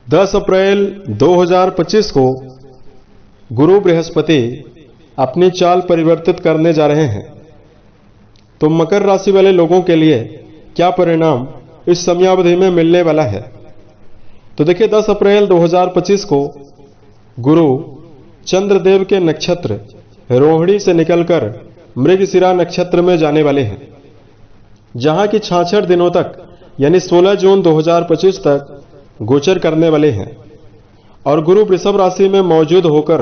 10 अप्रैल 2025 को गुरु बृहस्पति अपनी चाल परिवर्तित करने जा रहे हैं। तो मकर राशि वाले लोगों के लिए क्या परिणाम इस समयावधि में मिलने वाला है? तो देखिए 10 अप्रैल 2025 को गुरु चंद्रदेव के नक्षत्र रोहिणी से निकलकर मृगशिरा नक्षत्र में जाने वाले हैं, जहां की 66 दिनों तक यानी 16 जून 2025 तक गोचर करने वाले हैं और गुरु वृषभ राशि में मौजूद होकर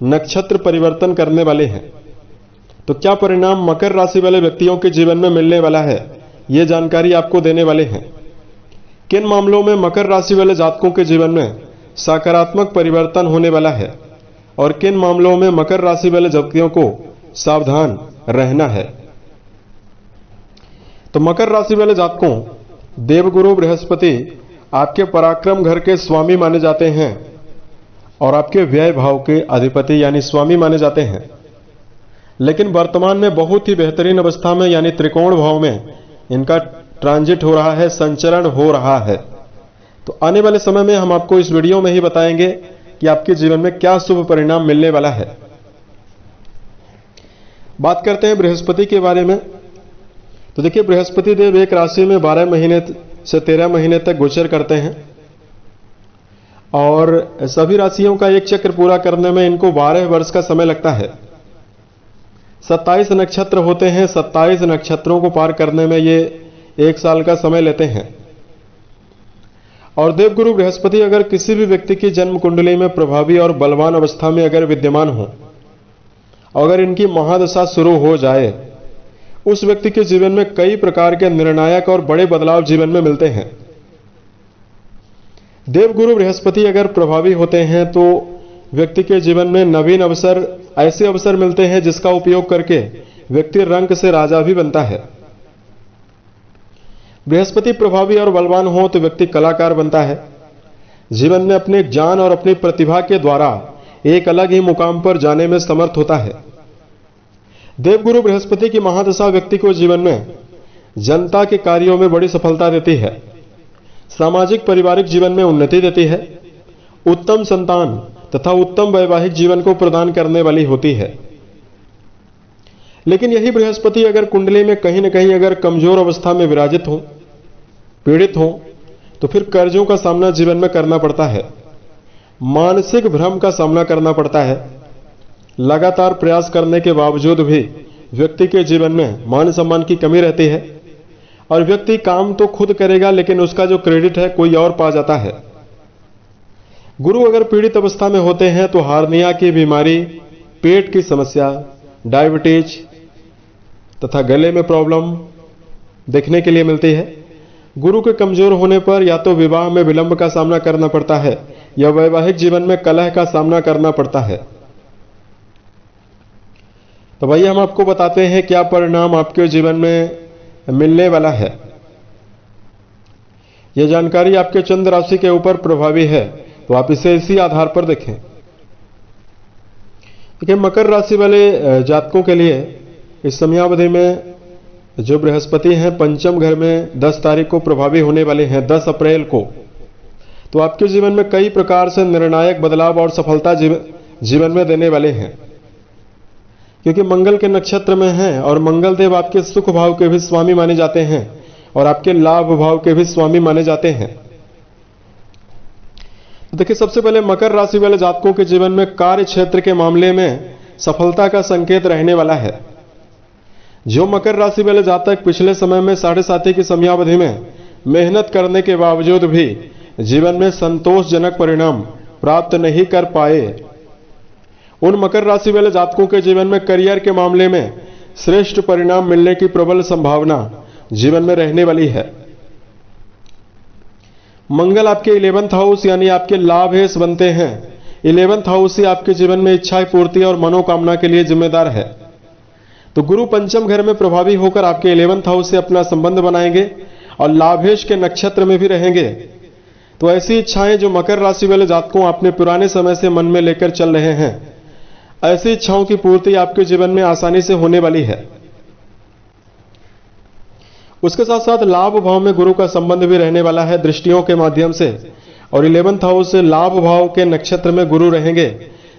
नक्षत्र परिवर्तन करने वाले हैं। तो क्या परिणाम मकर राशि वाले व्यक्तियों के जीवन में मिलने वाला है, ये जानकारी आपको देने वाले हैं। किन मामलों में मकर राशि वाले जातकों के जीवन में सकारात्मक परिवर्तन होने वाला है और किन मामलों में मकर राशि वाले व्यक्तियों को सावधान रहना है। तो मकर राशि वाले जातकों, देवगुरु बृहस्पति आपके पराक्रम घर के स्वामी माने जाते हैं और आपके व्यय भाव के अधिपति यानी स्वामी माने जाते हैं, लेकिन वर्तमान में बहुत ही बेहतरीन अवस्था में यानी त्रिकोण भाव में इनका ट्रांजिट हो रहा है, संचरण हो रहा है। तो आने वाले समय में हम आपको इस वीडियो में ही बताएंगे कि आपके जीवन में क्या शुभ परिणाम मिलने वाला है। बात करते हैं बृहस्पति के बारे में। तो देखिए बृहस्पति देव एक राशि में 12 महीने से 13 महीने तक गोचर करते हैं और सभी राशियों का एक चक्र पूरा करने में इनको 12 वर्ष का समय लगता है। 27 नक्षत्र होते हैं, 27 नक्षत्रों को पार करने में ये 1 साल का समय लेते हैं। और देवगुरु बृहस्पति अगर किसी भी व्यक्ति की जन्म कुंडली में प्रभावी और बलवान अवस्था में अगर विद्यमान हो, अगर इनकी महादशा शुरू हो जाए, उस व्यक्ति के जीवन में कई प्रकार के निर्णायक और बड़े बदलाव जीवन में मिलते हैं। देवगुरु बृहस्पति अगर प्रभावी होते हैं तो व्यक्ति के जीवन में नवीन अवसर, ऐसे अवसर मिलते हैं जिसका उपयोग करके व्यक्ति रंक से राजा भी बनता है। बृहस्पति प्रभावी और बलवान हो तो व्यक्ति कलाकार बनता है, जीवन में अपने ज्ञान और अपनी प्रतिभा के द्वारा एक अलग ही मुकाम पर जाने में समर्थ होता है। देवगुरु बृहस्पति की महादशा व्यक्ति को जीवन में जनता के कार्यों में बड़ी सफलता देती है, सामाजिक पारिवारिक जीवन में उन्नति देती है, उत्तम संतान तथा उत्तम वैवाहिक जीवन को प्रदान करने वाली होती है। लेकिन यही बृहस्पति अगर कुंडली में कहीं न कहीं अगर कमजोर अवस्था में विराजित हो, पीड़ित हो, तो फिर कर्जों का सामना जीवन में करना पड़ता है, मानसिक भ्रम का सामना करना पड़ता है। लगातार प्रयास करने के बावजूद भी व्यक्ति के जीवन में मान सम्मान की कमी रहती है और व्यक्ति काम तो खुद करेगा लेकिन उसका जो क्रेडिट है कोई और पा जाता है। गुरु अगर पीड़ित अवस्था में होते हैं तो हार्निया की बीमारी, पेट की समस्या, डायबिटीज तथा गले में प्रॉब्लम देखने के लिए मिलती है। गुरु के कमजोर होने पर या तो विवाह में विलंब का सामना करना पड़ता है या वैवाहिक जीवन में कलह का सामना करना पड़ता है। तो भाई हम आपको बताते हैं क्या परिणाम आपके जीवन में मिलने वाला है। यह जानकारी आपके चंद्र राशि के ऊपर प्रभावी है, तो आप इसे इसी आधार पर देखें। देखिए मकर राशि वाले जातकों के लिए इस समयावधि में जो बृहस्पति हैं पंचम घर में 10 तारीख को प्रभावी होने वाले हैं, 10 अप्रैल को। तो आपके जीवन में कई प्रकार से निर्णायक बदलाव और सफलता जीवन में देने वाले हैं, क्योंकि मंगल के नक्षत्र में हैं और मंगल देव आपके सुख भाव के भी स्वामी माने जाते हैं और आपके लाभ भाव के भी स्वामी माने जाते हैं। तो देखिए सबसे पहले मकर राशि वाले जातकों के जीवन में कार्य क्षेत्र के मामले में सफलता का संकेत रहने वाला है। जो मकर राशि वाले जातक पिछले समय में 7.5 की समयावधि में मेहनत करने के बावजूद भी जीवन में संतोषजनक परिणाम प्राप्त नहीं कर पाए, उन मकर राशि वाले जातकों के जीवन में करियर के मामले में श्रेष्ठ परिणाम मिलने की प्रबल संभावना जीवन में रहने वाली है। मंगल आपके 11th हाउस यानी आपके लाभेश बनते हैं। 11th हाउस ही आपके जीवन में इच्छा पूर्ति और मनोकामना के लिए जिम्मेदार है। तो गुरु पंचम घर में प्रभावी होकर आपके 11th हाउस से अपना संबंध बनाएंगे और लाभेश के नक्षत्र में भी रहेंगे। तो ऐसी इच्छाएं जो मकर राशि वाले जातकों आपने पुराने समय से मन में लेकर चल रहे हैं, ऐसी इच्छाओं की पूर्ति आपके जीवन में आसानी से होने वाली है। उसके साथ साथ लाभ भाव में गुरु का संबंध भी रहने वाला है। दृष्टियों के माध्यम से और 11th हाउस से लाभ भाव के नक्षत्र में गुरु रहेंगे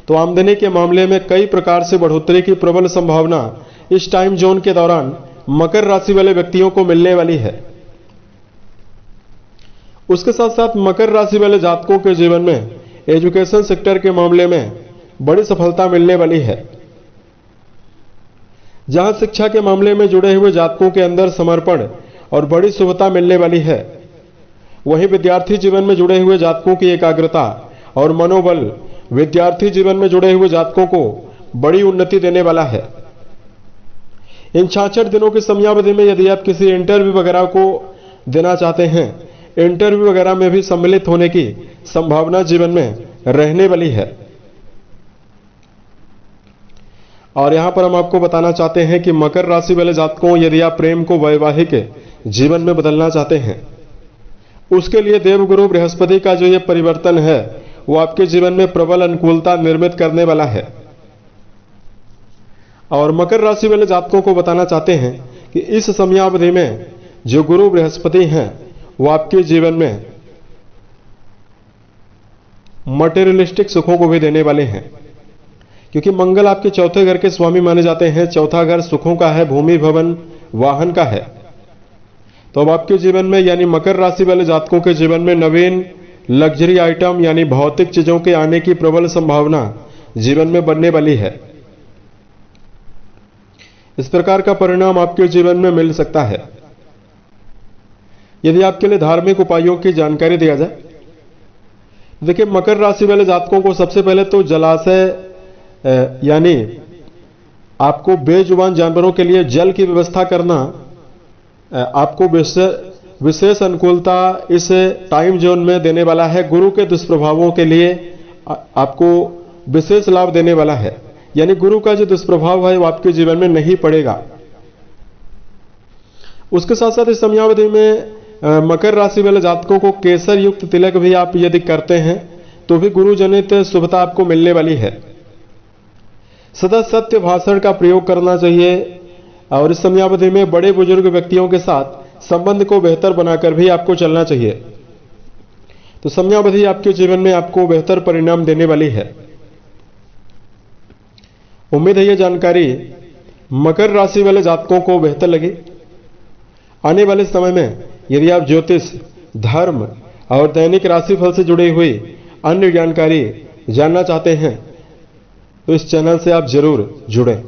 तो आमदनी के मामले में कई प्रकार से बढ़ोतरी की प्रबल संभावना इस टाइम जोन के दौरान मकर राशि वाले व्यक्तियों को मिलने वाली है। उसके साथ साथ मकर राशि वाले जातकों के जीवन में एजुकेशन सेक्टर के मामले में बड़ी सफलता मिलने वाली है। जहां शिक्षा के मामले में जुड़े हुए जातकों के अंदर समर्पण और बड़ी शुभता मिलने वाली है, वहीं विद्यार्थी जीवन में जुड़े हुए जातकों की एकाग्रता और मनोबल विद्यार्थी जीवन में जुड़े हुए जातकों को बड़ी उन्नति देने वाला है। इन 66 दिनों की समयावधि में यदि आप किसी इंटरव्यू वगैरह को देना चाहते हैं, इंटरव्यू वगैरह में भी सम्मिलित होने की संभावना जीवन में रहने वाली है। और यहां पर हम आपको बताना चाहते हैं कि मकर राशि वाले जातकों, यदि आप प्रेम को वैवाहिक जीवन में बदलना चाहते हैं, उसके लिए देवगुरु बृहस्पति का जो ये परिवर्तन है वो आपके जीवन में प्रबल अनुकूलता निर्मित करने वाला है। और मकर राशि वाले जातकों को बताना चाहते हैं कि इस समयावधि में जो गुरु बृहस्पति हैं वो आपके जीवन में मटेरियलिस्टिक सुखों को भी देने वाले हैं, क्योंकि मंगल आपके चौथे घर के स्वामी माने जाते हैं। चौथा घर सुखों का है, भूमि भवन वाहन का है। तो अब आपके जीवन में यानी मकर राशि वाले जातकों के जीवन में नवीन लग्जरी आइटम यानी भौतिक चीजों के आने की प्रबल संभावना जीवन में बनने वाली है। इस प्रकार का परिणाम आपके जीवन में मिल सकता है। यदि आपके लिए धार्मिक उपायों की जानकारी दिया जाए, देखिए मकर राशि वाले जातकों को सबसे पहले तो जलाशय यानी आपको बेजुबान जानवरों के लिए जल की व्यवस्था करना आपको विशेष अनुकूलता इस टाइम जोन में देने वाला है। गुरु के दुष्प्रभावों के लिए आपको विशेष लाभ देने वाला है, यानी गुरु का जो दुष्प्रभाव है वो आपके जीवन में नहीं पड़ेगा। उसके साथ साथ इस समयावधि में मकर राशि वाले जातकों को केसर युक्त तिलक भी आप यदि करते हैं तो भी गुरु जनित शुभता आपको मिलने वाली है। सदा सत्य भाषण का प्रयोग करना चाहिए और इस समयावधि में बड़े बुजुर्ग व्यक्तियों के साथ संबंध को बेहतर बनाकर भी आपको चलना चाहिए। तो समयावधि आपके जीवन में आपको बेहतर परिणाम देने वाली है। उम्मीद है यह जानकारी मकर राशि वाले जातकों को बेहतर लगी। आने वाले समय में यदि आप ज्योतिष, धर्म और दैनिक राशिफल से जुड़ी हुई अन्य जानकारी जानना चाहते हैं तो इस चैनल से आप जरूर जुड़ें।